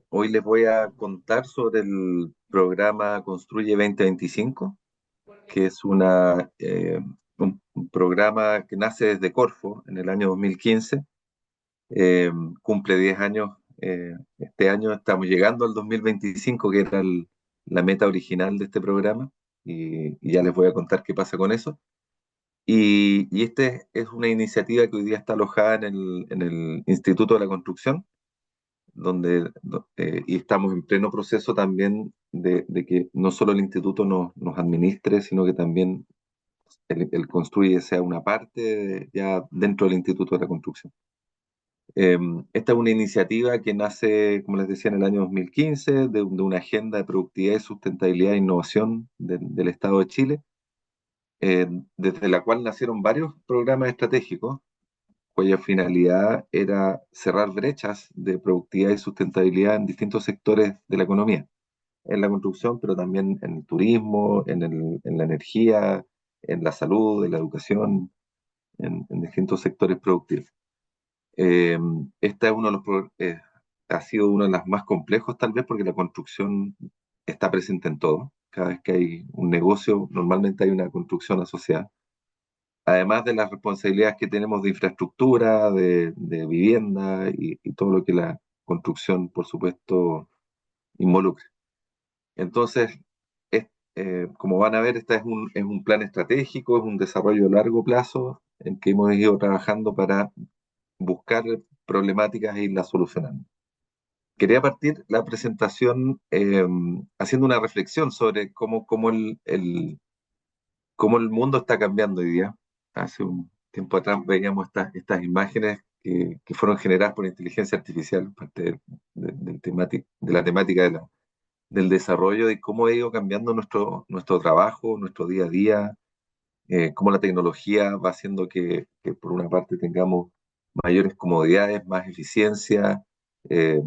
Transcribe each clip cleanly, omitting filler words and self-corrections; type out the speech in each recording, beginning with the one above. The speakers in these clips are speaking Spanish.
Hoy les voy a contar sobre el programa Construye 2025, que es un programa que nace desde Corfo en el año 2015. eh, Cumple 10 años. Este año estamos llegando al 2025, que era la meta original de este programa, y ya les voy a contar qué pasa con eso. Y este es una iniciativa que hoy día está alojada en el Instituto de la Construcción, y estamos en pleno proceso también de que no solo el instituto nos administre, sino que también el Construye sea una parte ya dentro del Instituto de la Construcción. Eh, Esta es una iniciativa que nace, como les decía, en el año 2015, de una agenda de productividad y sustentabilidad e innovación del Estado de Chile, desde la cual nacieron varios programas estratégicos cuya finalidad era cerrar brechas de productividad y sustentabilidad en distintos sectores de la economía, en la construcción, pero también en el turismo, en la energía, en la salud, en la educación, en distintos sectores productivos. Eh, Esta es ha sido uno de los más complejos tal vez porque la construcción está presente en todo. Cada vez que hay un negocio, normalmente hay una construcción asociada. Además de las responsabilidades que tenemos de infraestructura, de vivienda y todo lo que la construcción, por supuesto, involucra. Entonces, como van a ver, este es un plan estratégico, es un desarrollo a largo plazo en que hemos ido trabajando para buscar problemáticas e irlas solucionando. Quería partir la presentación haciendo una reflexión sobre cómo el mundo está cambiando hoy día. Hace un tiempo atrás veíamos estas imágenes que fueron generadas por inteligencia artificial, parte de la temática del desarrollo y cómo ha ido cambiando nuestro trabajo, nuestro día a día, cómo la tecnología va haciendo que por una parte tengamos mayores comodidades, más eficiencia, eh,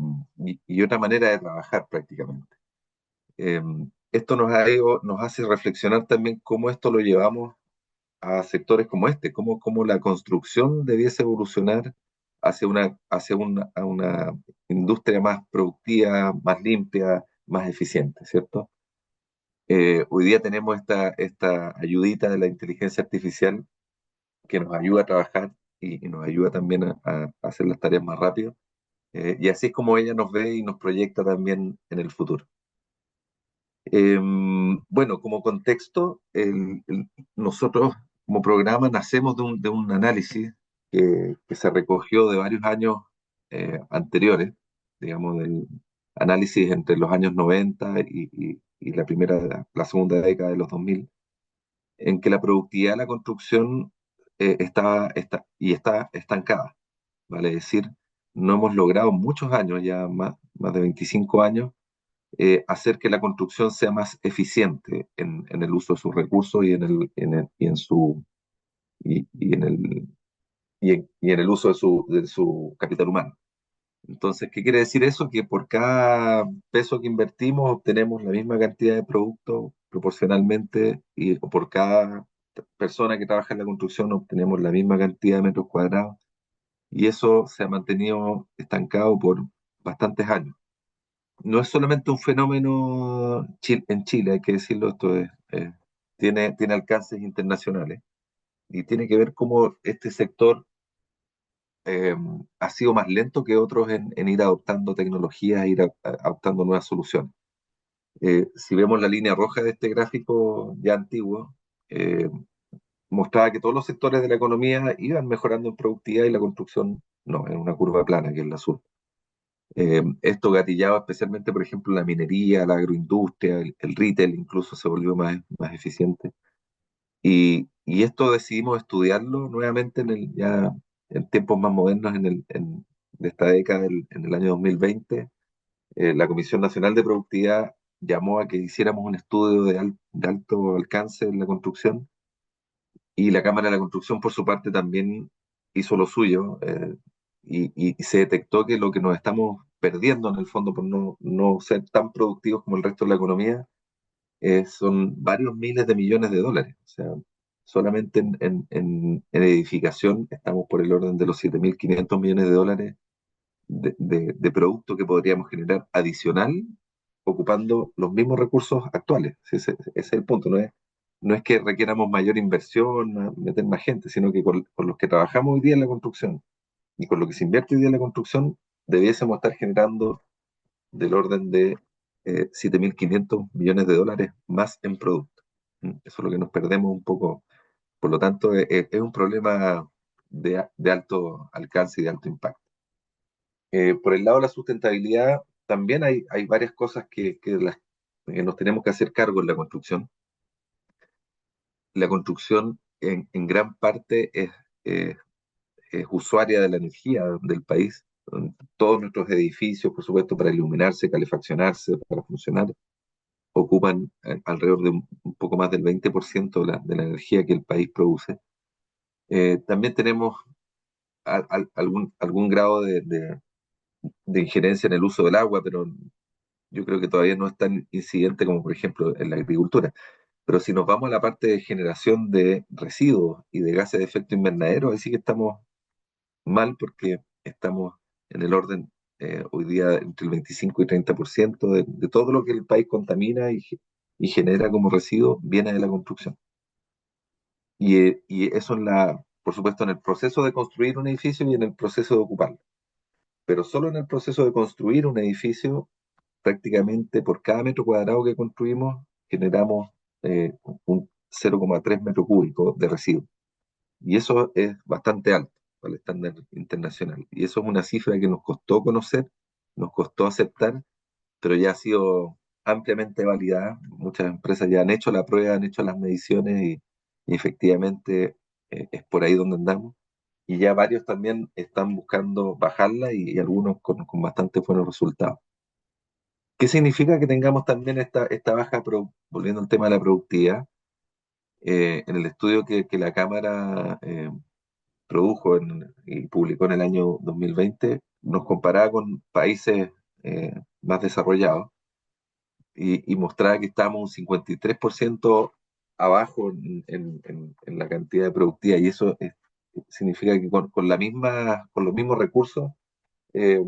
y otra manera de trabajar prácticamente. Eh, Esto nos hace reflexionar también cómo esto lo llevamos a sectores como este, cómo la construcción debiese evolucionar a una industria más productiva, más limpia, más eficiente, ¿cierto? Hoy día tenemos esta ayudita de la inteligencia artificial que nos ayuda a trabajar y nos ayuda también a hacer las tareas más rápido. Y así es como ella nos ve y nos proyecta también en el futuro. Bueno, como contexto, nosotros como programa nacemos de un análisis que se recogió de varios años anteriores, digamos, del análisis entre los años 90 y la segunda década de los 2000, en que la productividad de la construcción está estancada, vale decir, no hemos logrado muchos años, ya más de 25 años, hacer que la construcción sea más eficiente en el uso de sus recursos y en su y en el y en el uso de su capital humano. Entonces, ¿qué quiere decir eso? Que por cada peso que invertimos obtenemos la misma cantidad de producto proporcionalmente, o por cada persona que trabaja en la construcción obtenemos la misma cantidad de metros cuadrados, y eso se ha mantenido estancado por bastantes años. No es solamente un fenómeno en Chile, hay que decirlo, tiene alcances internacionales y tiene que ver cómo este sector eh, ha sido más lento que otros en ir adoptando tecnologías, adoptando nuevas soluciones. Si vemos la línea roja de este gráfico ya antiguo, eh, mostraba que todos los sectores de la economía iban mejorando en productividad y la construcción no, en una curva plana, que es la azul. Esto gatillaba especialmente, por ejemplo, la minería, la agroindustria, el retail incluso se volvió más eficiente. Y esto decidimos estudiarlo nuevamente ya en tiempos más modernos, de esta década, en el año 2020. La Comisión Nacional de Productividad llamó a que hiciéramos un estudio de alto alcance en la construcción, y la Cámara de la Construcción, por su parte, también hizo lo suyo, y se detectó que lo que nos estamos perdiendo en el fondo por no ser tan productivos como el resto de la economía son varios miles de millones de dólares. O sea, solamente en edificación estamos por el orden de los 7.500 millones de dólares de producto que podríamos generar adicional ocupando los mismos recursos actuales. Ese es el punto. No es que requieramos mayor inversión, meter más gente, sino que con los que trabajamos hoy día en la construcción y con lo que se invierte hoy día en la construcción, debiésemos estar generando del orden de 7.500 millones de dólares más en producto. Eso es lo que nos perdemos un poco. Por lo tanto, es un problema de alto alcance y de alto impacto. Por el lado de la sustentabilidad, también hay varias cosas que nos tenemos que hacer cargo en la construcción. La construcción en gran parte eh, es usuaria de la energía del país. Todos nuestros edificios, por supuesto, para iluminarse, calefaccionarse, para funcionar, ocupan alrededor de un poco más del 20% de la energía que el país produce. También tenemos algún grado de injerencia en el uso del agua, pero yo creo que todavía no es tan incidente como, por ejemplo, en la agricultura. Pero si nos vamos a la parte de generación de residuos y de gases de efecto invernadero, ahí sí que estamos mal porque estamos en el orden hoy día entre el 25 y 30% de todo lo que el país contamina y genera como residuo viene de la construcción. Y eso por supuesto, en el proceso de construir un edificio y en el proceso de ocuparlo. Pero solo en el proceso de construir un edificio, prácticamente por cada metro cuadrado que construimos, generamos un 0,3 metro cúbico de residuos. Y eso es bastante alto para el estándar internacional. Y eso es una cifra que nos costó conocer, nos costó aceptar, pero ya ha sido ampliamente validada. Muchas empresas ya han hecho la prueba, han hecho las mediciones y efectivamente es por ahí donde andamos. Y ya varios también están buscando bajarla y algunos con bastante buenos resultados. ¿Qué significa que tengamos también esta baja, volviendo al tema de la productividad? En el estudio que la Cámara produjo y publicó en el año 2020, nos comparaba con países más desarrollados y mostraba que estábamos un 53% abajo en la cantidad de productividad y eso significa que con los mismos recursos eh,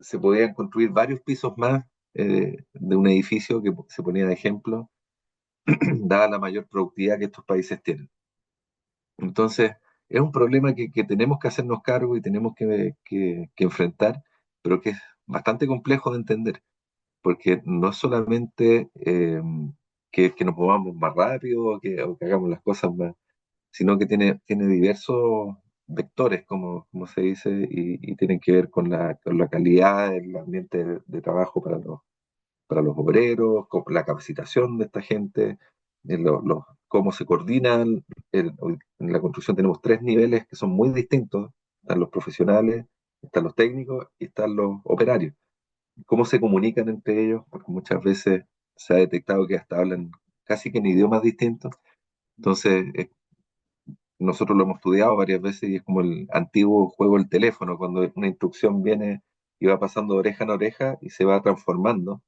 se podían construir varios pisos más de un edificio que se ponía de ejemplo, dada la mayor productividad que estos países tienen. Entonces, es un problema que tenemos que hacernos cargo y tenemos que enfrentar, pero que es bastante complejo de entender, porque no es solamente que nos movamos más rápido o que hagamos las cosas más, sino que tiene diversos vectores, como se dice, y tienen que ver con la calidad del ambiente de trabajo para los obreros, con la capacitación de esta gente, cómo se coordinan. En la construcción tenemos tres niveles que son muy distintos. Están los profesionales, están los técnicos y están los operarios. Cómo se comunican entre ellos, porque muchas veces se ha detectado que hasta hablan casi que en idiomas distintos. Entonces, nosotros lo hemos estudiado varias veces y es como el antiguo juego del teléfono, cuando una instrucción viene y va pasando de oreja en oreja y se va transformando.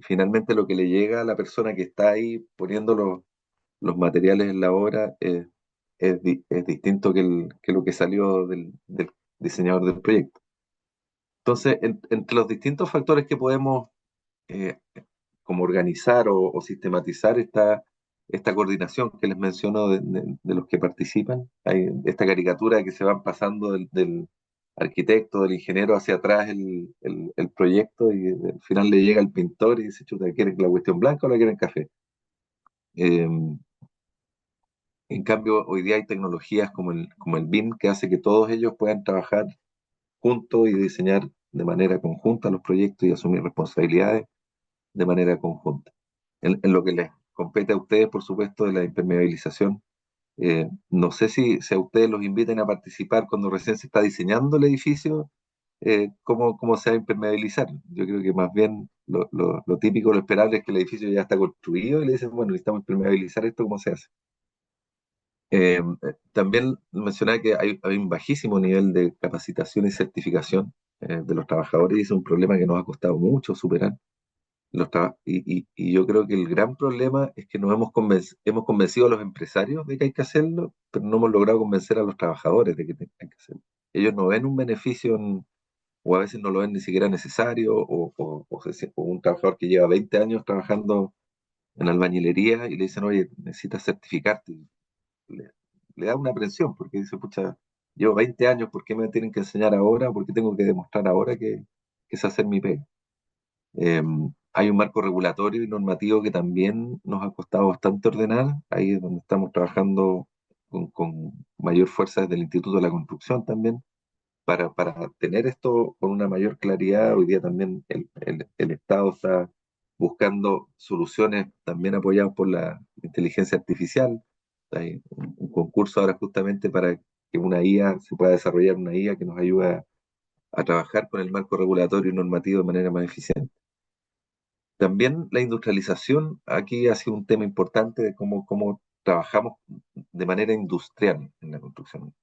Finalmente lo que le llega a la persona que está ahí poniendo los materiales en la obra es distinto que lo que salió del diseñador del proyecto. Entonces, entre los distintos factores que podemos eh, como organizar o sistematizar esta coordinación que les menciono de los que participan. Hay esta caricatura que se van pasando del arquitecto, del ingeniero hacia atrás el proyecto y al final le llega el pintor y dice, chuta, ¿quieren la cuestión blanca o la quieren café? Eh, en cambio, hoy día hay tecnologías como el BIM que hace que todos ellos puedan trabajar juntos y diseñar de manera conjunta los proyectos y asumir responsabilidades de manera conjunta. En lo que les compete a ustedes, por supuesto, de la impermeabilización, no sé si a ustedes los inviten a participar cuando recién se está diseñando el edificio, cómo se va a impermeabilizar. Yo creo que más bien lo típico, lo esperable es que el edificio ya está construido y le dicen, bueno, necesitamos impermeabilizar esto, ¿cómo se hace? También mencionaba que hay un bajísimo nivel de capacitación y certificación de los trabajadores y es un problema que nos ha costado mucho superar. Y yo creo que el gran problema es que hemos convencido a los empresarios de que hay que hacerlo, pero no hemos logrado convencer a los trabajadores de que hay que hacerlo. Ellos no ven un beneficio o a veces no lo ven ni siquiera necesario, o un trabajador que lleva 20 años trabajando en albañilería y le dicen, oye, necesitas certificarte. Y Le, le da una presión porque dice, pucha, llevo 20 años, ¿por qué me tienen que enseñar ahora? ¿Por qué tengo que demostrar ahora que sé hacer mi pega? Eh, Hay un marco regulatorio y normativo que también nos ha costado bastante ordenar. Ahí es donde estamos trabajando con mayor fuerza desde el Instituto de la Construcción también, para tener esto con una mayor claridad. Hoy día también el Estado está buscando soluciones también apoyadas por la inteligencia artificial. Hay un concurso ahora justamente para que una IA, se pueda desarrollar una IA que nos ayude a trabajar con el marco regulatorio y normativo de manera más eficiente. También la industrialización aquí ha sido un tema importante de cómo trabajamos de manera industrial en la construcción.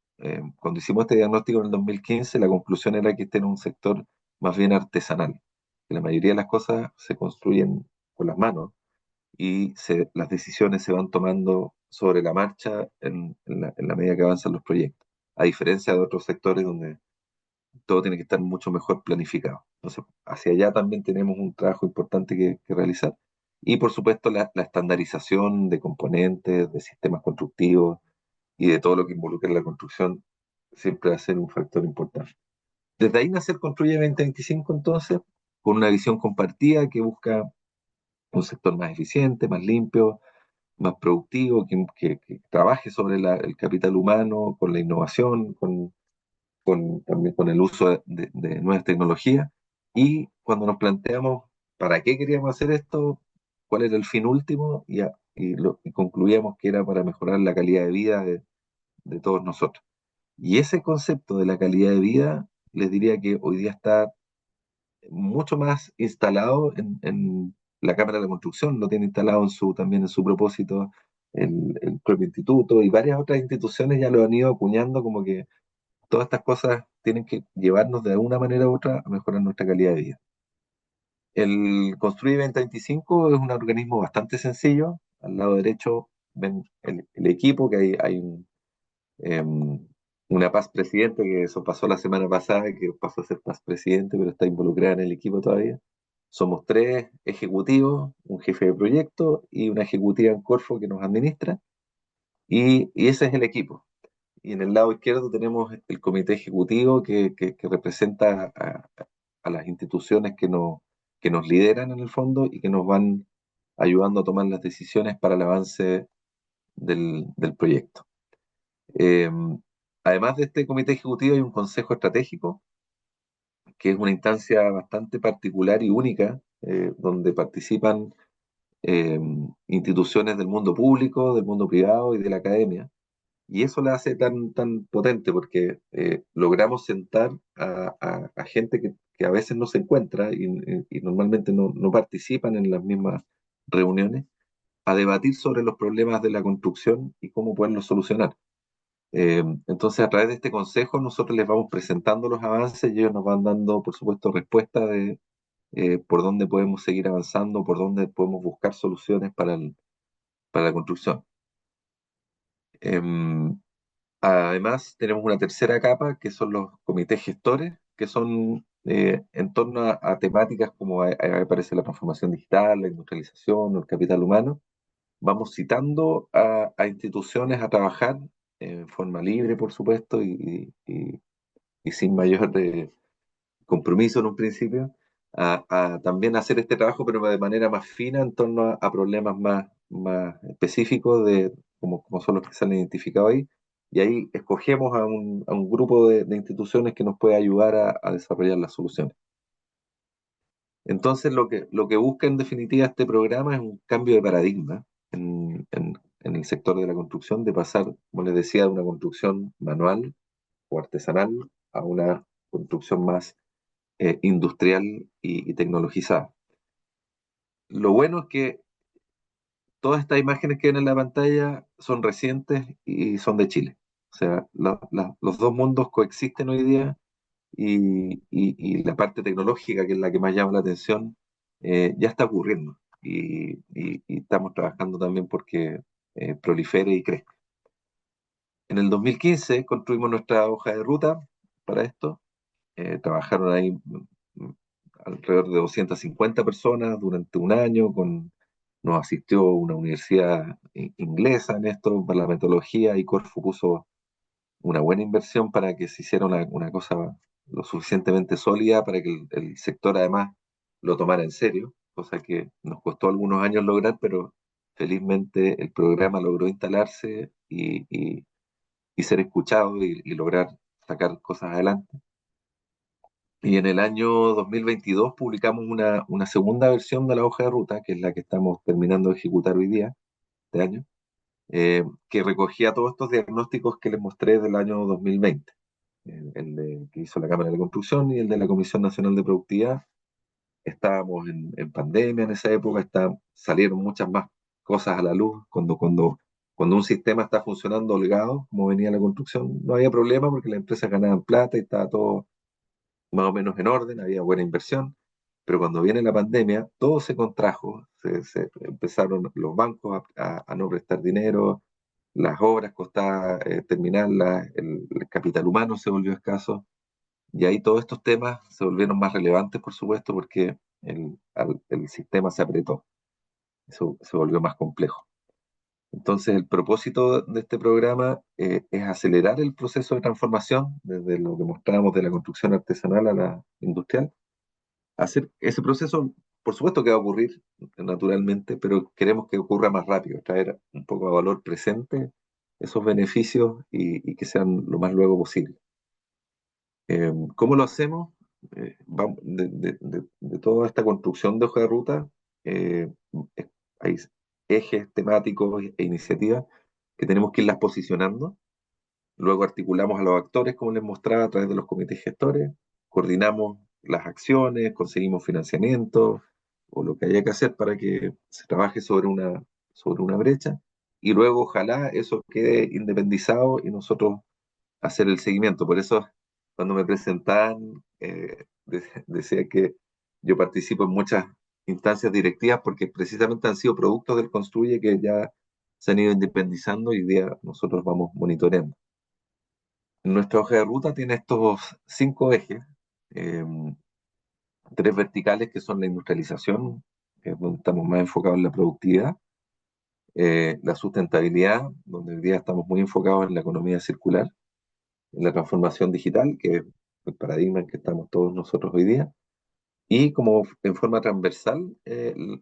Cuando hicimos este diagnóstico en el 2015, la conclusión era que este era un sector más bien artesanal, que la mayoría de las cosas se construyen con las manos y las decisiones se van tomando sobre la marcha en la medida que avanzan los proyectos, a diferencia de otros sectores donde todo tiene que estar mucho mejor planificado. Entonces, hacia allá también tenemos un trabajo importante que realizar. Y por supuesto, la estandarización de componentes, de sistemas constructivos y de todo lo que involucra en la construcción siempre va a ser un factor importante. Desde ahí nacer Construye 2025, entonces, con una visión compartida que busca un sector más eficiente, más limpio, más productivo, que trabaje sobre el capital humano, con la innovación, también con el uso de nuevas tecnologías. Y cuando nos planteamos para qué queríamos hacer esto, cuál era el fin último, y concluíamos que era para mejorar la calidad de vida de todos nosotros. Y ese concepto de la calidad de vida, les diría que hoy día está mucho más instalado en la Cámara de la Construcción, lo tiene instalado también en su propósito el propio instituto, y varias otras instituciones ya lo han ido acuñando, como que todas estas cosas tienen que llevarnos de alguna manera u otra a mejorar nuestra calidad de vida. El Construye 2025 es un organismo bastante sencillo. Al lado derecho ven el equipo, que hay una Paz Presidente, que eso pasó la semana pasada, que pasó a ser Paz Presidente, pero está involucrada en el equipo todavía. Somos tres ejecutivos, un jefe de proyecto y una ejecutiva en Corfo que nos administra, y ese es el equipo. Y en el lado izquierdo tenemos el comité ejecutivo que representa a las instituciones que nos lideran en el fondo y que nos van ayudando a tomar las decisiones para el avance del proyecto. Eh, Además de este comité ejecutivo hay un consejo estratégico, que es una instancia bastante particular y única, donde participan eh, instituciones del mundo público, del mundo privado y de la academia. Y eso la hace tan potente porque logramos sentar a gente que a veces no se encuentra y normalmente no participan en las mismas reuniones, a debatir sobre los problemas de la construcción y cómo poderlos solucionar. Entonces, a través de este consejo, nosotros les vamos presentando los avances y ellos nos van dando, por supuesto, respuesta de por dónde podemos seguir avanzando, por dónde podemos buscar soluciones para la construcción. Em, Además, tenemos una tercera capa, que son los comités gestores, que son en torno a temáticas como ahí aparece la transformación digital, la industrialización o el capital humano. Vamos citando a instituciones a trabajar en forma libre, por supuesto, y sin mayor compromiso en un principio, a también hacer este trabajo, pero de manera más fina en torno a problemas más específicos, como son los que salen identificados ahí. Y ahí escogemos a un grupo de instituciones que nos puede ayudar a desarrollar las soluciones. Entonces, lo que busca en definitiva este programa es un cambio de paradigma en el sector de la construcción, de pasar, como les decía, de una construcción manual o artesanal a una construcción más industrial y tecnologizada. Lo bueno es que todas estas imágenes que ven en la pantalla son recientes y son de Chile. O sea, los dos mundos coexisten hoy día, y la parte tecnológica, que es la que más llama la atención, ya está ocurriendo. Y estamos trabajando también porque prolifere y crezca. En el 2015 construimos nuestra hoja de ruta para esto, trabajaron ahí alrededor de 250 personas durante un año, nos asistió una universidad inglesa en esto, para la metodología, y Corfo puso una buena inversión para que se hiciera una cosa lo suficientemente sólida para que el sector además lo tomara en serio, cosa que nos costó algunos años lograr, pero felizmente el programa logró instalarse y ser escuchado y lograr sacar cosas adelante. Y en el año 2022 publicamos una segunda versión de la hoja de ruta, que es la que estamos terminando de ejecutar hoy día, este año, que recogía todos estos diagnósticos que les mostré del año 2020, que hizo la Cámara de Construcción y el de la Comisión Nacional de Productividad. Estábamos en pandemia en esa época, salieron muchas más cosas a la luz. Cuando un sistema está funcionando holgado, como venía la construcción, no había problema porque las empresas ganaban plata y estaba todo más o menos en orden, había buena inversión. Pero cuando viene la pandemia, todo se contrajo, se empezaron los bancos a no prestar dinero, las obras costaban terminarlas, el capital humano se volvió escaso, y ahí todos estos temas se volvieron más relevantes, por supuesto, porque el sistema se apretó, eso se volvió más complejo. Entonces, el propósito de este programa es acelerar el proceso de transformación, desde lo que mostrábamos de la construcción artesanal a la industrial. Hacer ese proceso, por supuesto que va a ocurrir naturalmente, pero queremos que ocurra más rápido, traer un poco de valor presente esos beneficios y que sean lo más luego posible. ¿Cómo lo hacemos? De toda esta construcción de hoja de ruta, eh, hay ejes temáticos e iniciativas que tenemos que irlas posicionando. Luego articulamos a los actores, como les mostraba, a través de los comités gestores, coordinamos las acciones, conseguimos financiamiento o lo que haya que hacer para que se trabaje sobre una brecha, y luego ojalá eso quede independizado y nosotros hacer el seguimiento. Por eso, cuando me presentaban, decía que yo participo en muchas instancias directivas porque precisamente han sido productos del Construye que ya se han ido independizando y hoy día nosotros vamos monitoreando. Nuestra hoja de ruta tiene estos 5 ejes, eh, 3 verticales que son la industrialización, que es donde estamos más enfocados en la productividad, la sustentabilidad, donde hoy día estamos muy enfocados en la economía circular, en la transformación digital, que es el paradigma en que estamos todos nosotros hoy día, y como en forma transversal,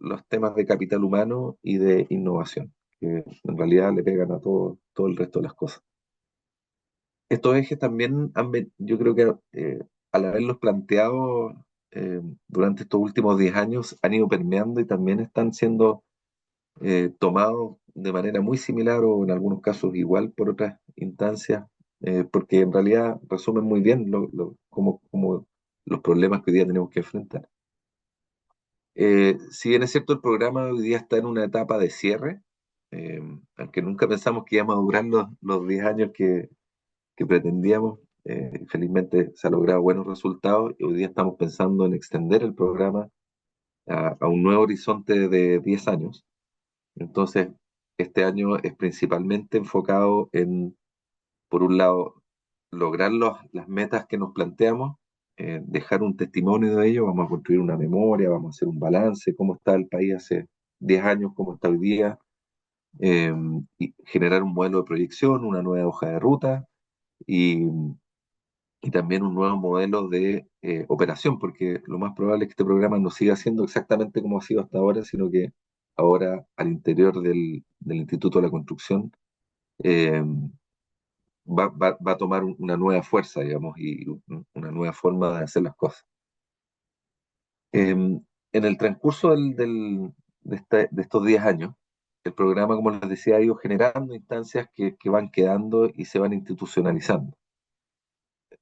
los temas de capital humano y de innovación, que en realidad le pegan a todo el resto de las cosas. Estos ejes también yo creo que al haberlos planteado durante estos últimos 10 años, han ido permeando y también están siendo tomados de manera muy similar o en algunos casos igual por otras instancias, porque en realidad resumen muy bien como los problemas que hoy día tenemos que enfrentar. Si bien es cierto, el programa hoy día está en una etapa de cierre, eh, aunque nunca pensamos que íbamos a durar los 10 años que pretendíamos. Felizmente se ha logrado buenos resultados y hoy día estamos pensando en extender el programa a un nuevo horizonte de 10 años. Entonces, este año es principalmente enfocado en, por un lado, lograr las metas que nos planteamos, dejar un testimonio de ello, vamos a construir una memoria, vamos a hacer un balance, cómo está el país hace 10 años, cómo está hoy día, eh, y generar un modelo de proyección, una nueva hoja de ruta y, y también un nuevo modelo de operación, porque lo más probable es que este programa no siga siendo exactamente como ha sido hasta ahora, sino que ahora al interior del Instituto de la Construcción eh, va a tomar una nueva fuerza, digamos, y una nueva forma de hacer las cosas. En el transcurso de estos 10 años, el programa, como les decía, ha ido generando instancias que van quedando y se van institucionalizando.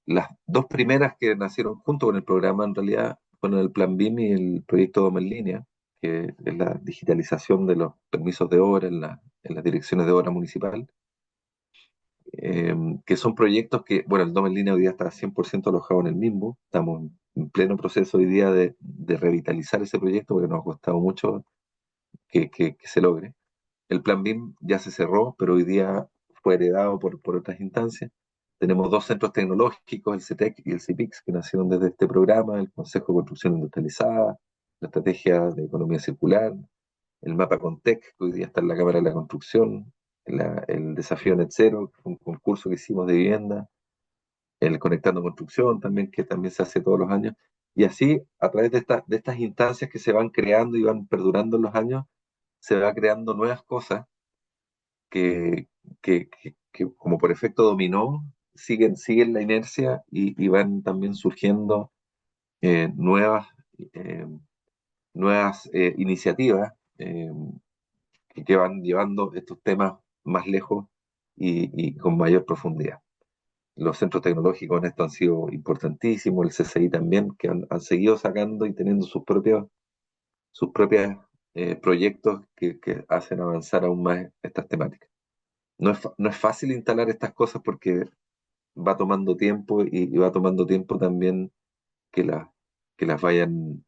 Las dos primeras que nacieron junto con el programa, en realidad, fueron el Plan BIM y el proyecto Doma en Línea, que es la digitalización de los permisos de obra en las direcciones de obra municipal, que son proyectos que, bueno, el Doma en Línea hoy día está 100% alojado en el mismo. Estamos en pleno proceso hoy día de revitalizar ese proyecto porque nos ha costado mucho que se logre. El Plan BIM ya se cerró, pero hoy día fue heredado por otras instancias. Tenemos dos centros tecnológicos, el CETEC y el CIPIX, que nacieron desde este programa, el Consejo de Construcción Industrializada, la Estrategia de Economía Circular, el Mapa Contec, que hoy día está en la Cámara de la Construcción, el Desafío Net Zero, que fue un concurso que hicimos de vivienda, el Conectando Construcción también, que también se hace todos los años. Y así, a través de estas instancias que se van creando y van perdurando en los años, se va creando nuevas cosas que, que como por efecto dominó, siguen la inercia y van también surgiendo nuevas, eh, nuevas iniciativas que van llevando estos temas más lejos y con mayor profundidad. Los centros tecnológicos en esto han sido importantísimos, el CCI también, que han seguido sacando y teniendo sus propias proyectos que hacen avanzar aún más estas temáticas. No es fácil instalar estas cosas porque va tomando tiempo y va tomando tiempo también que, que las vayan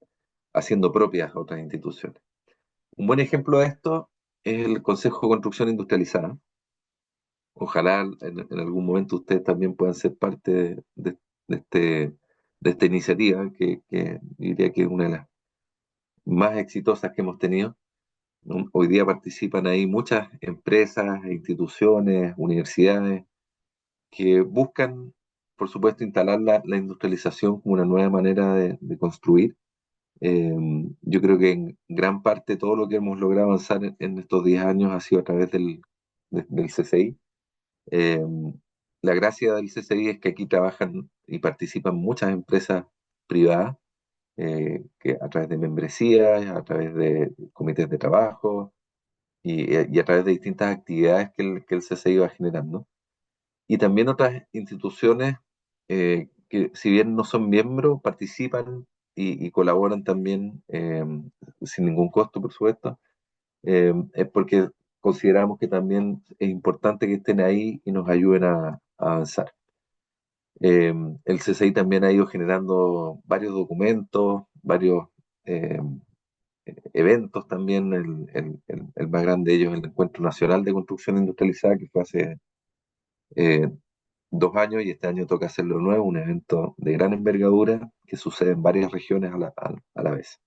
haciendo propias otras instituciones. Un buen ejemplo de esto es el Consejo de Construcción Industrializada. Ojalá en algún momento ustedes también puedan ser parte de este, de esta iniciativa, que diría que es una de las más exitosas que hemos tenido. Hoy día participan ahí muchas empresas, instituciones, universidades que buscan, por supuesto, instalar la industrialización como una nueva manera de construir. Eh, yo creo que en gran parte todo lo que hemos logrado avanzar en estos 10 años ha sido a través del CCI. Eh, la gracia del CCI es que aquí trabajan y participan muchas empresas privadas, que a través de membresías, a través de comités de trabajo y a través de distintas actividades que el CCI va generando. Y también otras instituciones que, si bien no son miembros, participan y colaboran también sin ningún costo, por supuesto, es porque consideramos que también es importante que estén ahí y nos ayuden a avanzar. Eh, el CCI también ha ido generando varios documentos, varios eh, eventos también. El más grande de ellos es el Encuentro Nacional de Construcción Industrializada, que fue hace eh, 2 años, y este año toca hacerlo de nuevo, un evento de gran envergadura que sucede en varias regiones a la vez.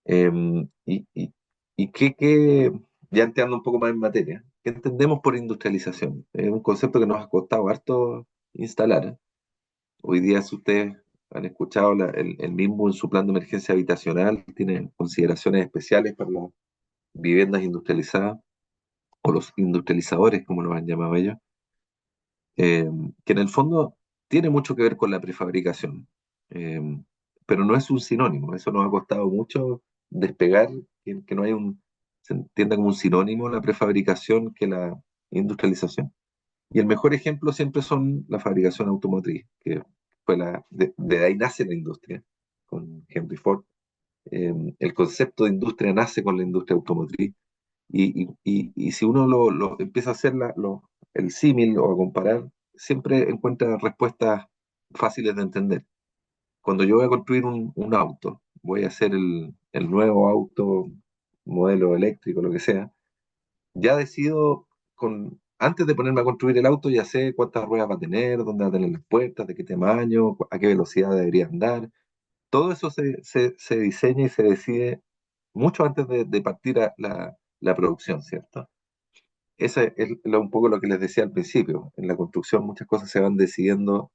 Eh, y, y, ya entrando un poco más en materia, ¿qué entendemos por industrialización? Es un concepto que nos ha costado harto instalar, ¿eh? Hoy día, si ustedes han escuchado, el mismo en su plan de emergencia habitacional tiene consideraciones especiales para las viviendas industrializadas o los industrializadores, como los han llamado ellos, eh, que en el fondo tiene mucho que ver con la prefabricación, eh, pero no es un sinónimo. Eso nos ha costado mucho despegar, que no hay se entienda como un sinónimo la prefabricación que la industrialización. Y el mejor ejemplo siempre son la fabricación automotriz, que fue de ahí nace la industria, con Henry Ford. El concepto de industria nace con la industria automotriz. Y si uno lo empieza a hacer el símil o a comparar, siempre encuentra respuestas fáciles de entender. Cuando yo voy a construir un auto, voy a hacer el nuevo auto, modelo eléctrico, lo que sea, ya decido antes de ponerme a construir el auto, ya sé cuántas ruedas va a tener, dónde va a tener las puertas, de qué tamaño, a qué velocidad debería andar. Todo eso se diseña y se decide mucho antes de partir a la producción, ¿cierto? Ese es un poco lo que les decía al principio. En la construcción muchas cosas se van decidiendo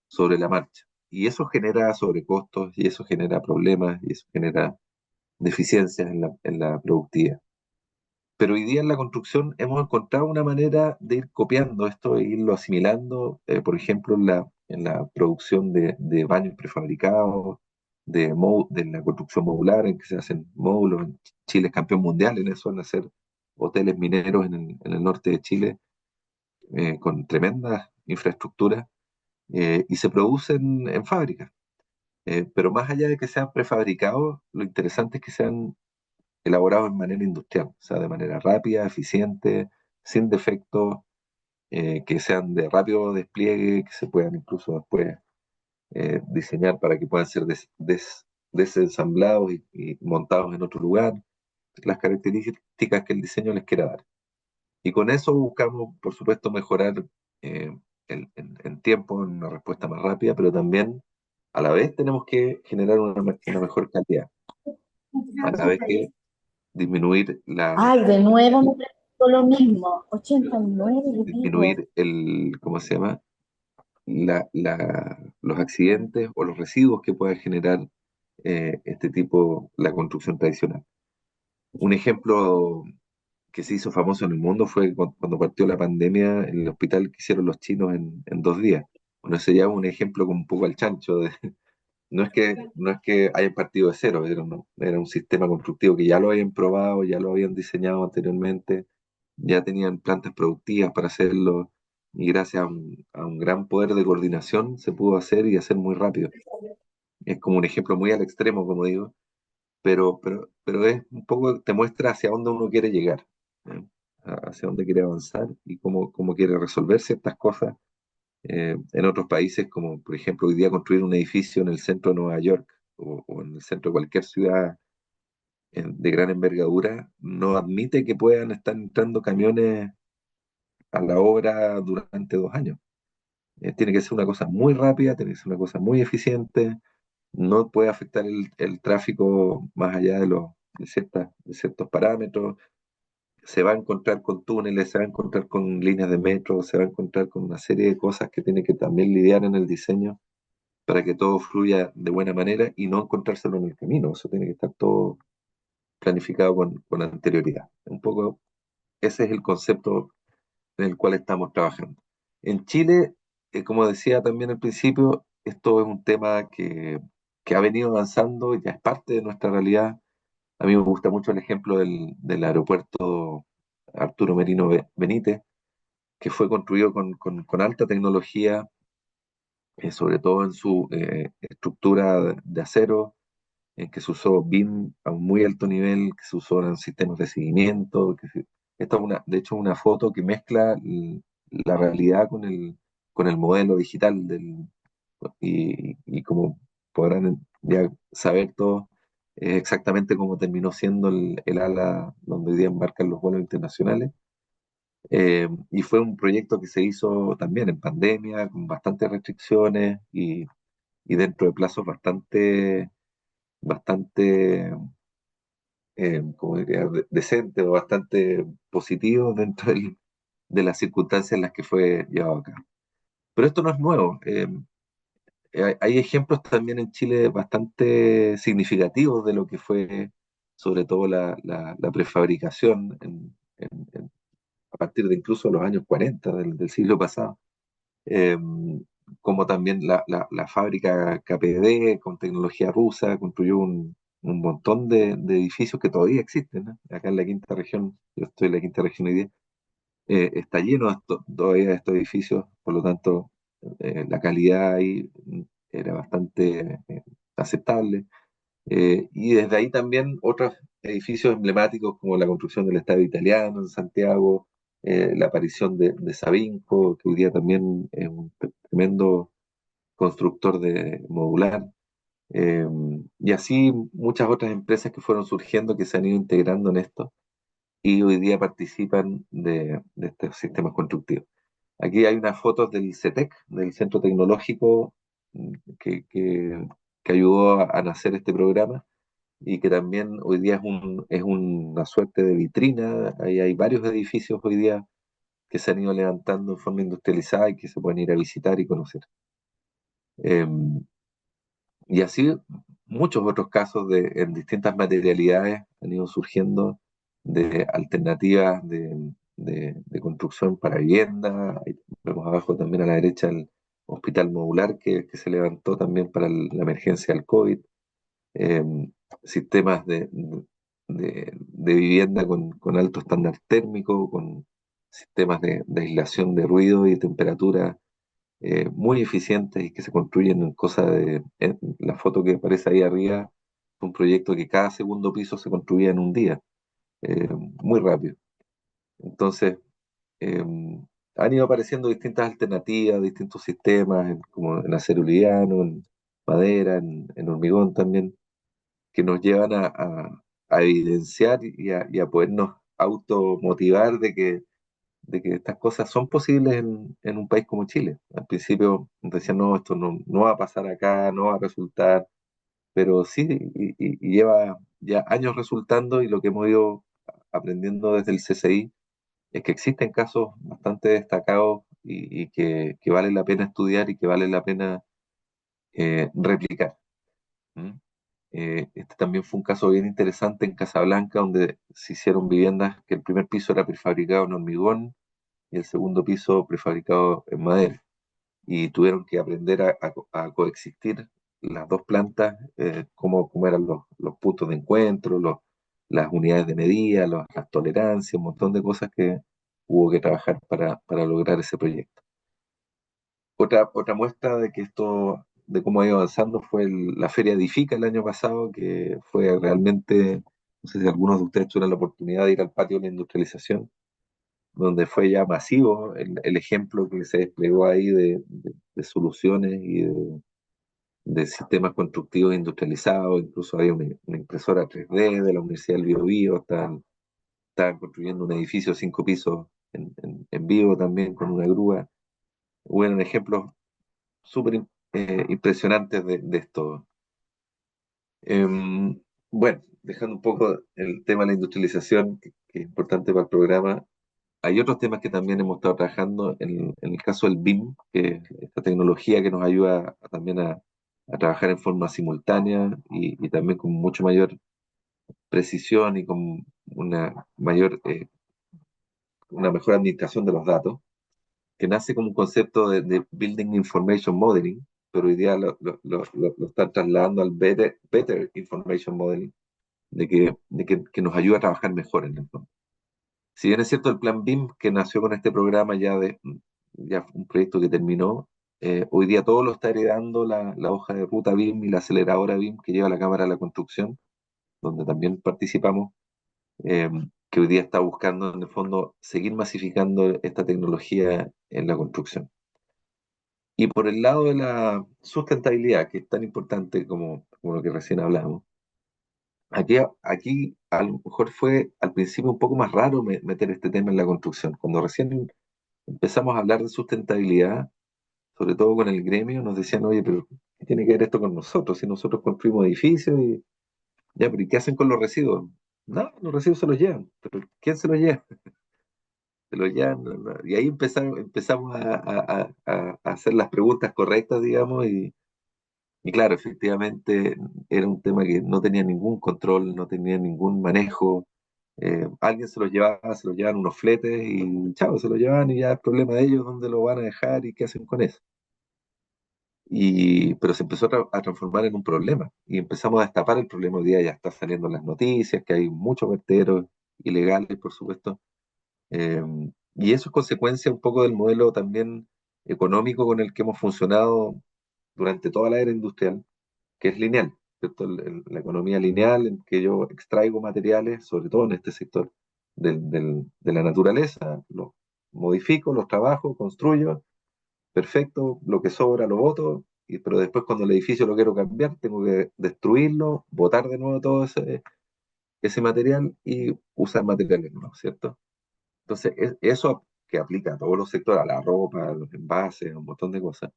sobre la marcha. Y eso genera sobrecostos, y eso genera problemas, y eso genera deficiencias en la productividad. Pero hoy día en la construcción hemos encontrado una manera de ir copiando esto e irlo asimilando, por ejemplo, en la producción de baños prefabricados, de la construcción modular, en que se hacen módulos. Chile es campeón mundial en eso, en hacer hoteles mineros en el norte de Chile, con tremendas infraestructuras, y se producen en fábricas. Pero más allá de que sean prefabricados, lo interesante es que sean elaborados de manera industrial, o sea, de manera rápida, eficiente, sin defectos, que sean de rápido despliegue, que se puedan incluso después diseñar para que puedan ser desensamblados y montados en otro lugar, las características que el diseño les quiera dar. Y con eso buscamos, por supuesto, mejorar en tiempo, en una respuesta más rápida, pero también a la vez tenemos que generar una mejor calidad, a la vez que disminuir Ay, de nuevo me pregunto lo mismo. 89 le digo. disminuir ¿cómo se llama? Los accidentes o los residuos que pueda generar este tipo, la construcción tradicional. Un ejemplo que se hizo famoso en el mundo fue cuando partió la pandemia, en el hospital que hicieron los chinos en 2 días. Bueno, ese ya es un ejemplo como un poco al chancho. No es que hayan partido de cero, era un sistema constructivo que ya lo habían probado, ya lo habían diseñado anteriormente, ya tenían plantas productivas para hacerlo, y gracias a un gran poder de coordinación se pudo hacer y hacer muy rápido. Es como un ejemplo muy al extremo, como digo, pero es un poco, te muestra hacia dónde uno quiere llegar, ¿eh? Hacia dónde quiere avanzar y cómo quiere resolver ciertas cosas en otros países, como por ejemplo hoy día construir un edificio en el centro de Nueva York o en el centro de cualquier ciudad de gran envergadura, no admite que puedan estar entrando camiones a la obra durante 2 años. Tiene que ser una cosa muy rápida, tiene que ser una cosa muy eficiente, no puede afectar el tráfico más allá de ciertos parámetros. Se va a encontrar con túneles, se va a encontrar con líneas de metro, se va a encontrar con una serie de cosas que tiene que también lidiar en el diseño para que todo fluya de buena manera y no encontrárselo en el camino. Eso tiene que estar todo planificado con anterioridad. Un poco ese es el concepto en el cual estamos trabajando. En Chile, como decía también al principio, esto es un tema que ha venido avanzando y ya es parte de nuestra realidad. A mí me gusta mucho el ejemplo del aeropuerto Arturo Merino Benítez, que fue construido con alta tecnología, sobre todo en su estructura de acero, en que se usó BIM a un muy alto nivel, que se usó en sistemas de seguimiento. Esta es de hecho, una foto que mezcla la realidad con el modelo digital y como podrán ya saber todos, exactamente cómo terminó siendo el ala donde hoy día embarcan los vuelos internacionales. Y fue un proyecto que se hizo también en pandemia, con bastantes restricciones y dentro de plazos bastante como diría, decentes o bastante positivos dentro de las circunstancias en las que fue llevado a cabo. Pero esto no es nuevo. Hay ejemplos también en Chile bastante significativos de lo que fue, sobre todo, la prefabricación a partir de incluso los años 40 del siglo pasado. eh, Como también la fábrica KPD con tecnología rusa construyó un montón de edificios que todavía existen, ¿no? Acá en la quinta región, yo estoy en la quinta región hoy día, está lleno todavía de estos edificios, por lo tanto, la calidad ahí era bastante aceptable. Y desde ahí también otros edificios emblemáticos como la construcción del Estadio Italiano en Santiago, la aparición de Sabinco, que hoy día también es un tremendo constructor de modular, eh, y así muchas otras empresas que fueron surgiendo, que se han ido integrando en esto y hoy día participan de estos sistemas constructivos. Aquí hay unas fotos del CETEC, del Centro Tecnológico, mm, que, que, que ayudó a nacer este programa y que también hoy día es una suerte de vitrina. Ahí hay varios edificios hoy día que se han ido levantando en forma industrializada y que se pueden ir a visitar y conocer. Eh, y así muchos otros casos en distintas materialidades han ido surgiendo de alternativas de construcción para vivienda. Ahí vemos abajo también a la derecha el hospital modular que se levantó también para la emergencia del COVID. eh, Sistemas de vivienda con alto estándar térmico, con sistemas de aislación de ruido y temperatura muy eficientes y que se construyen en la foto que aparece ahí arriba, un proyecto que cada segundo piso se construía en un día, muy rápido. Entonces, eh, han ido apareciendo distintas alternativas, distintos sistemas, como en acero liviano, en madera, en hormigón también, que nos llevan a evidenciar y a podernos automotivar de que estas cosas son posibles en un país como Chile. Al principio decían, no, esto no va a pasar acá, no va a resultar, pero sí, y lleva ya años resultando y lo que hemos ido aprendiendo desde el CCI es que existen casos bastante destacados y que vale la pena estudiar y que vale la pena replicar. ¿Mm? Este también fue un caso bien interesante en Casablanca, donde se hicieron viviendas que el primer piso era prefabricado en hormigón y el segundo piso prefabricado en madera. Y tuvieron que aprender a coexistir las dos plantas, cómo eran los puntos de encuentro, las unidades de medida, las tolerancias, un montón de cosas que hubo que trabajar para lograr ese proyecto. Otra muestra de que esto, de cómo ha ido avanzando, fue la Feria Edifica el año pasado, que fue realmente, no sé si algunos de ustedes tuvieron la oportunidad de ir al patio de la industrialización, donde fue ya masivo el ejemplo que se desplegó ahí de soluciones y de sistemas constructivos industrializados. Incluso había una impresora 3D de la Universidad del Biobío, estaban construyendo un edificio de 5 pisos en vivo también con una grúa. Hubo ejemplos súper impresionantes de esto. Bueno, dejando un poco el tema de la industrialización, que es importante para el programa, hay otros temas que también hemos estado trabajando en el caso del BIM, que es esta tecnología que nos ayuda también a trabajar en forma simultánea y también con mucho mayor precisión y con una mejor administración de los datos, que nace como un concepto de Building Information Modeling, pero hoy día lo están trasladando al Better Information Modeling, que nos ayuda a trabajar mejor en el fondo. Si bien es cierto, el plan BIM, que nació con este programa ya un proyecto que terminó, hoy día todo lo está heredando la hoja de ruta BIM y la aceleradora BIM que lleva la Cámara de la Construcción, donde también participamos, eh, que hoy día está buscando en el fondo seguir masificando esta tecnología en la construcción. Y por el lado de la sustentabilidad, que es tan importante como lo que recién hablamos, aquí a lo mejor fue al principio un poco más raro meter este tema en la construcción. Cuando recién empezamos a hablar de sustentabilidad, sobre todo con el gremio, nos decían, oye, pero ¿qué tiene que ver esto con nosotros? Si nosotros construimos edificios y ya, pero ¿y qué hacen con los residuos? No, los residuos se los llevan. ¿Pero quién se los lleva? Se los llevan. No. Y ahí empezamos a hacer las preguntas correctas, digamos, y claro, efectivamente era un tema que no tenía ningún control, no tenía ningún manejo. Alguien se los llevaba, se los llevaban unos fletes y chao, se los llevaban y ya es problema de ellos dónde lo van a dejar y qué hacen con eso. Pero se empezó a transformar en un problema y empezamos a destapar el problema. Hoy día ya está saliendo en las noticias que hay muchos vertederos ilegales, por supuesto. Eh, y eso es consecuencia un poco del modelo también económico con el que hemos funcionado durante toda la era industrial, que es lineal, ¿cierto? La economía lineal en que yo extraigo materiales, sobre todo en este sector de la naturaleza, los modifico, los trabajo, construyo, perfecto, lo que sobra lo boto, pero después cuando el edificio lo quiero cambiar, tengo que destruirlo, botar de nuevo todo ese material y usar materiales nuevos, ¿cierto? Entonces, eso que aplica a todos los sectores, a la ropa, a los envases, a un montón de cosas,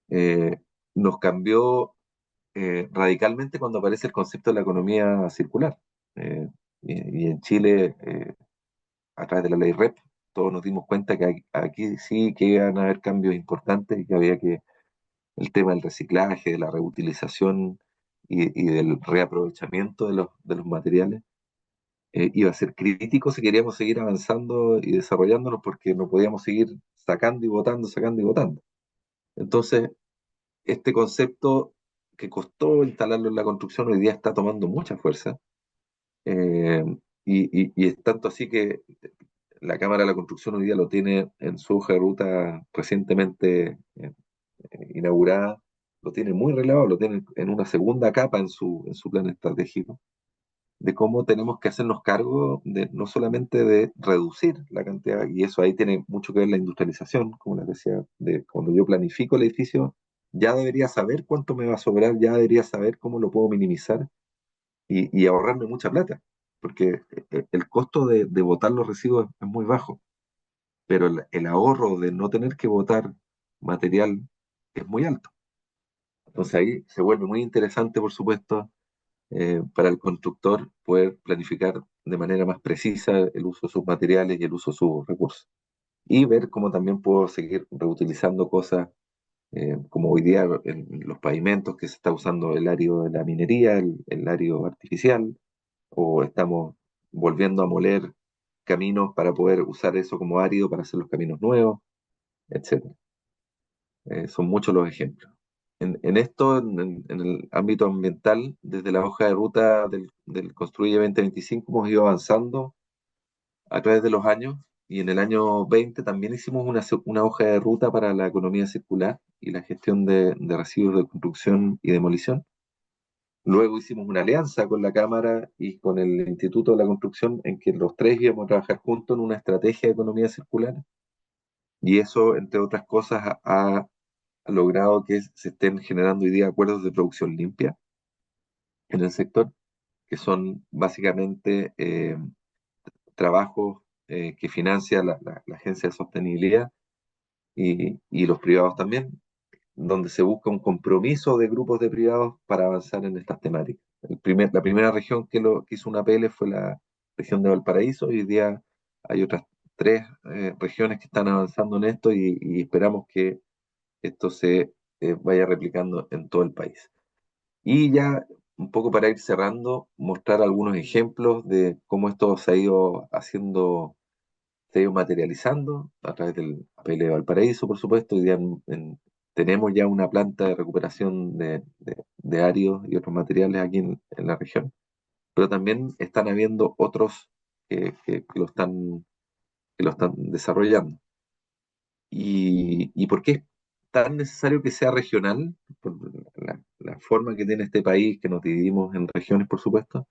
eh, nos cambió radicalmente cuando aparece el concepto de la economía circular. Eh, y en Chile, a través de la ley REP, todos nos dimos cuenta que aquí sí que iban a haber cambios importantes y que había que el tema del reciclaje, de la reutilización y del reaprovechamiento de los materiales iba a ser crítico si queríamos seguir avanzando y desarrollándonos porque no podíamos seguir sacando y botando, sacando y botando. Entonces, este concepto que costó instalarlo en la construcción hoy día está tomando mucha fuerza eh, y es tanto así que la Cámara de la Construcción hoy día lo tiene en su hoja de ruta recientemente inaugurada, lo tiene muy relevado, lo tiene en una segunda capa en su plan estratégico, de cómo tenemos que hacernos cargo de no solamente de reducir la cantidad, y eso ahí tiene mucho que ver la industrialización, como les decía, de cuando yo planifico el edificio, ya debería saber cuánto me va a sobrar, ya debería saber cómo lo puedo minimizar y ahorrarme mucha plata, porque el costo de botar los residuos es muy bajo. pero el ahorro de no tener que botar material es muy alto. Entonces ahí se vuelve muy interesante, por supuesto, para el constructor poder planificar de manera más precisa el uso de sus materiales y el uso de sus recursos. Y ver cómo también puedo seguir reutilizando cosas, como hoy día en los pavimentos que se está usando el árido de la minería, el árido artificial, o estamos volviendo a moler caminos para poder usar eso como árido para hacer los caminos nuevos, etcétera. Son muchos los ejemplos. En esto, en el ámbito ambiental, desde la hoja de ruta del Construye 2025 hemos ido avanzando a través de los años y en el año 20 también hicimos una hoja de ruta para la economía circular y la gestión de residuos de construcción y demolición. Luego hicimos una alianza con la Cámara y con el Instituto de la Construcción en que los tres íbamos a trabajar juntos en una estrategia de economía circular y eso, entre otras cosas, ha logrado que se estén generando hoy día acuerdos de producción limpia en el sector, que son básicamente trabajos que financia la Agencia de Sostenibilidad y los privados también, donde se busca un compromiso de grupos de privados para avanzar en estas temáticas. La primera región que hizo una PL fue la región de Valparaíso y hoy día hay otras tres regiones que están avanzando en esto y esperamos que esto se vaya replicando en todo el país. Y ya un poco para ir cerrando, mostrar algunos ejemplos de cómo esto se ha ido haciendo, se ha ido materializando a través del APL de Valparaíso, por supuesto. Hoy día tenemos ya una planta de recuperación de áridos y otros materiales aquí en la región, pero también están habiendo otros que lo están desarrollando. ¿Y por qué es tan necesario que sea regional? Por la forma que tiene este país, que nos dividimos en regiones, por supuesto,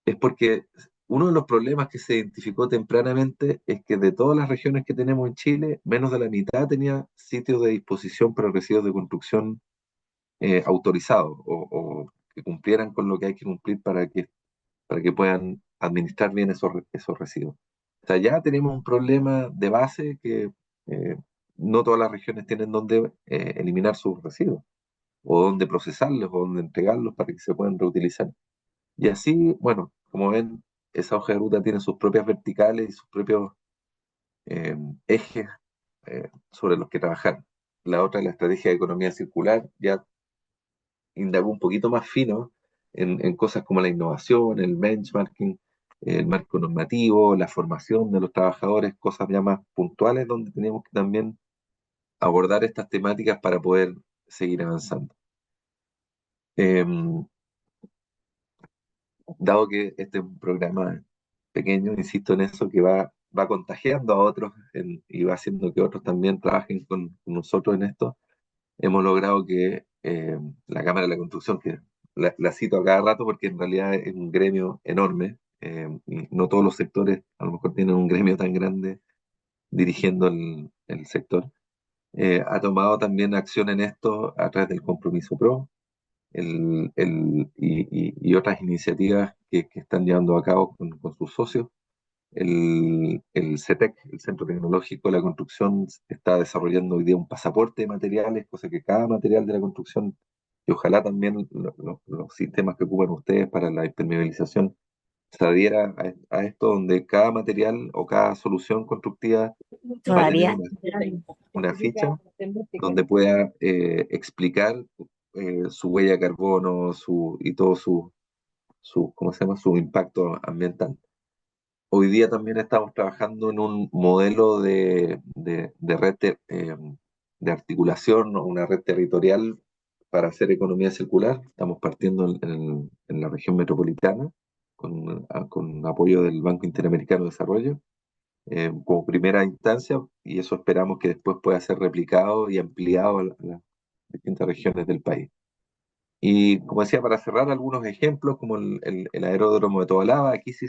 es porque uno de los problemas que se identificó tempranamente es que de todas las regiones que tenemos en Chile, menos de la mitad tenía sitios de disposición para residuos de construcción autorizados o que cumplieran con lo que hay que cumplir para que puedan administrar bien esos residuos. O sea, ya tenemos un problema de base que eh, no todas las regiones tienen donde eliminar sus residuos, o donde procesarlos, o donde entregarlos para que se puedan reutilizar. Y así, bueno, como ven, esa hoja de ruta tiene sus propias verticales y sus propios eh, ejes sobre los que trabajar. La otra, la estrategia de economía circular, ya indagó un poquito más fino en cosas como la innovación, el benchmarking, el marco normativo, la formación de los trabajadores, cosas ya más puntuales donde tenemos que también abordar estas temáticas para poder seguir avanzando. Dado que este es un programa pequeño, insisto en eso, que va contagiando a otros y va haciendo que otros también trabajen con nosotros en esto, hemos logrado que la Cámara de la Construcción, que la cito a cada rato porque en realidad es un gremio enorme, y no todos los sectores a lo mejor tienen un gremio tan grande dirigiendo el sector, ha tomado también acción en esto a través del Compromiso PRO y otras iniciativas que están llevando a cabo con sus socios. El CETEC, el Centro Tecnológico de la Construcción, está desarrollando hoy día un pasaporte de materiales, cosa que cada material de la construcción, y ojalá también los sistemas que ocupan ustedes para la impermeabilización, se adhiera a esto, donde cada material o cada solución constructiva va a tener Todavía. una ficha donde pueda explicar su huella de carbono y todo ¿cómo se llama? Su impacto ambiental. Hoy día también estamos trabajando en un modelo de red de articulación, o una red territorial para hacer economía circular. Estamos partiendo en la región metropolitana con apoyo del Banco Interamericano de Desarrollo como primera instancia y eso esperamos que después pueda ser replicado y ampliado a las distintas regiones del país. Y como decía, para cerrar algunos ejemplos, como el aeródromo de Tobalaba, aquí sí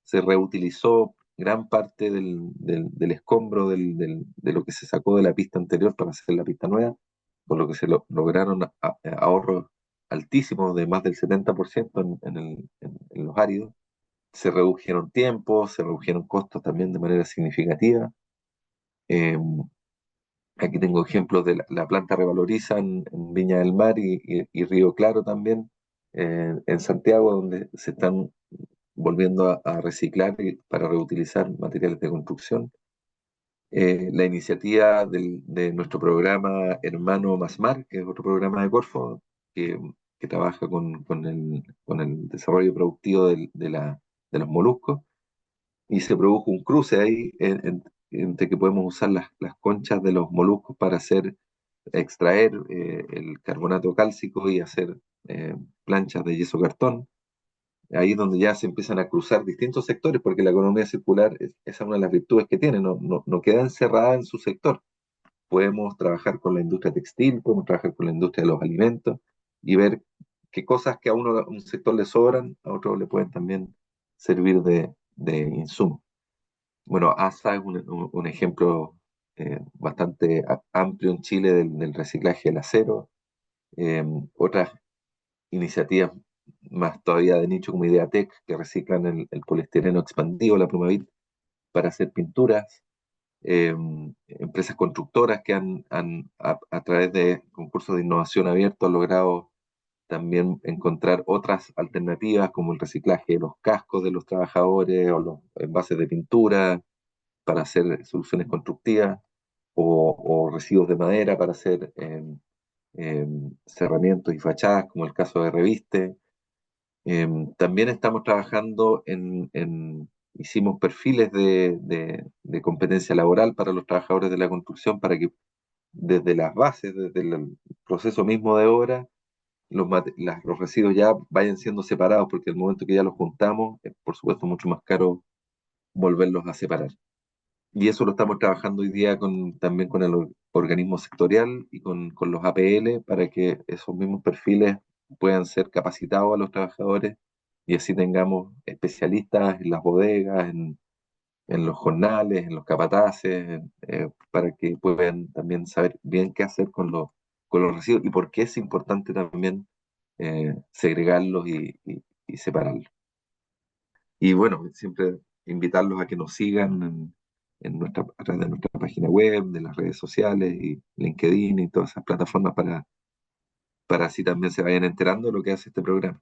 se reutilizó gran parte del escombro de lo que se sacó de la pista anterior para hacer la pista nueva, por lo que lograron ahorros altísimos de más del 70% en los áridos. Se redujeron tiempos, se redujeron costos también de manera significativa. Eh, Aquí tengo ejemplos de la planta Revaloriza en Viña del Mar y Río Claro también, en Santiago, donde se están volviendo a reciclar para reutilizar materiales de construcción. La iniciativa de nuestro programa Hermano Masmar, que es otro programa de Corfo, que, que trabaja con el desarrollo productivo de los moluscos, y se produjo un cruce ahí entre que podemos usar las conchas de los moluscos para extraer el carbonato cálcico y hacer planchas de yeso cartón. Ahí es donde ya se empiezan a cruzar distintos sectores, porque la economía circular es una de las virtudes que tiene, no queda encerrada en su sector. Podemos trabajar con la industria textil, podemos trabajar con la industria de los alimentos y ver qué cosas que a un sector le sobran, a otro le pueden también servir de insumo. Bueno, ASA es un ejemplo bastante amplio en Chile del reciclaje del acero. Eh, Otras iniciativas más todavía de nicho como Ideatec, que reciclan el poliestireno expandido, la Plumavit, para hacer pinturas. Eh, Empresas constructoras que a través de concursos de innovación abiertos, han logrado también encontrar otras alternativas como el reciclaje de los cascos de los trabajadores o los envases de pintura para hacer soluciones constructivas o residuos de madera para hacer cerramientos y fachadas, como el caso de Reviste. También estamos trabajando hicimos perfiles de competencia laboral para los trabajadores de la construcción para que desde las bases, desde el proceso mismo de obra, los residuos ya vayan siendo separados, porque el momento que ya los juntamos, es por supuesto mucho más caro volverlos a separar. Y eso lo estamos trabajando hoy día también con el organismo sectorial y con los APL para que esos mismos perfiles puedan ser capacitados a los trabajadores y así tengamos especialistas en las bodegas, en los jornales, en los capataces, para que puedan también saber bien qué hacer con los residuos y por qué es importante también segregarlos y separarlos. Y bueno, siempre invitarlos a que nos sigan a través de nuestra página web, de las redes sociales y LinkedIn y todas esas plataformas para así también se vayan enterando de lo que hace este programa.